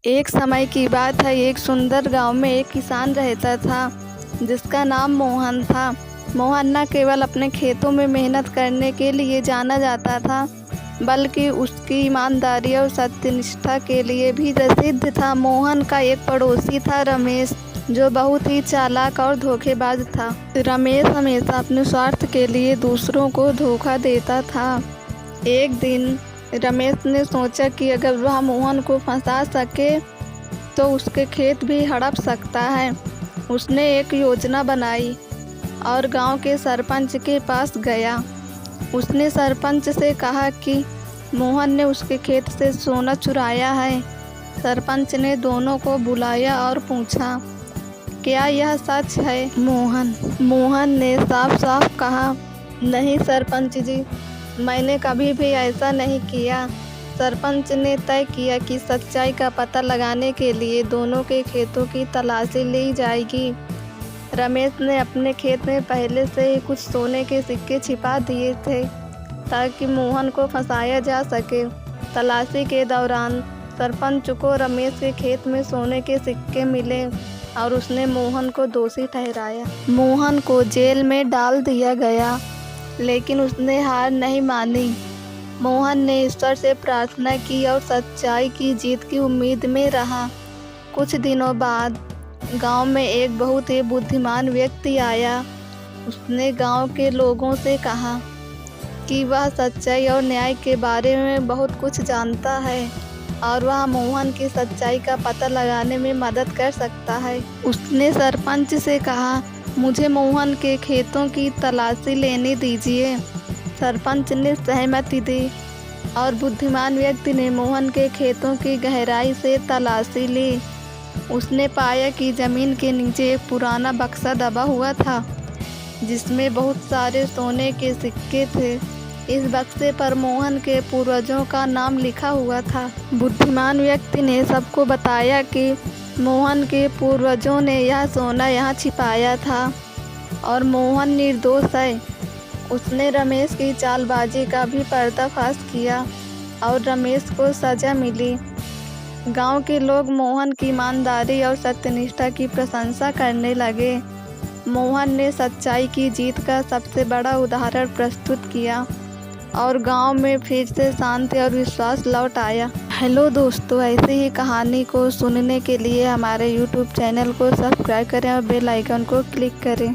एक समय की बात है, एक सुंदर गांव में एक किसान रहता था जिसका नाम मोहन था। मोहन न केवल अपने खेतों में मेहनत करने के लिए जाना जाता था, बल्कि उसकी ईमानदारी और सत्यनिष्ठा के लिए भी प्रसिद्ध था। मोहन का एक पड़ोसी था रमेश, जो बहुत ही चालाक और धोखेबाज था। रमेश हमेशा अपने स्वार्थ के लिए दूसरों को धोखा देता था। एक दिन रमेश ने सोचा कि अगर वह मोहन को फंसा सके तो उसके खेत भी हड़प सकता है। उसने एक योजना बनाई और गांव के सरपंच के पास गया। उसने सरपंच से कहा कि मोहन ने उसके खेत से सोना चुराया है। सरपंच ने दोनों को बुलाया और पूछा, क्या यह सच है? मोहन ने साफ साफ कहा, नहीं सरपंच जी, मैंने कभी भी ऐसा नहीं किया। सरपंच ने तय किया कि सच्चाई का पता लगाने के लिए दोनों के खेतों की तलाशी ली जाएगी। रमेश ने अपने खेत में पहले से ही कुछ सोने के सिक्के छिपा दिए थे ताकि मोहन को फंसाया जा सके। तलाशी के दौरान सरपंच को रमेश के खेत में सोने के सिक्के मिले और उसने मोहन को दोषी ठहराया। मोहन को जेल में डाल दिया गया, लेकिन उसने हार नहीं मानी। मोहन ने ईश्वर से प्रार्थना की और सच्चाई की जीत की उम्मीद में रहा। कुछ दिनों बाद गांव में एक बहुत ही बुद्धिमान व्यक्ति आया। उसने गांव के लोगों से कहा कि वह सच्चाई और न्याय के बारे में बहुत कुछ जानता है और वह मोहन की सच्चाई का पता लगाने में मदद कर सकता है। उसने सरपंच से कहा, मुझे मोहन के खेतों की तलाशी लेने दीजिए। सरपंच ने सहमति दी और बुद्धिमान व्यक्ति ने मोहन के खेतों की गहराई से तलाशी ली। उसने पाया कि ज़मीन के नीचे एक पुराना बक्सा दबा हुआ था जिसमें बहुत सारे सोने के सिक्के थे। इस बक्से पर मोहन के पूर्वजों का नाम लिखा हुआ था। बुद्धिमान व्यक्ति ने सबको बताया कि मोहन के पूर्वजों ने यह सोना यहाँ छिपाया था और मोहन निर्दोष है। उसने रमेश की चालबाजी का भी पर्दाफाश किया और रमेश को सज़ा मिली। गांव के लोग मोहन की ईमानदारी और सत्यनिष्ठा की प्रशंसा करने लगे। मोहन ने सच्चाई की जीत का सबसे बड़ा उदाहरण प्रस्तुत किया और गांव में फिर से शांति और विश्वास लौट आया। हेलो दोस्तों, ऐसी ही कहानी को सुनने के लिए हमारे YouTube चैनल को सब्सक्राइब करें और बेल आइकन को क्लिक करें।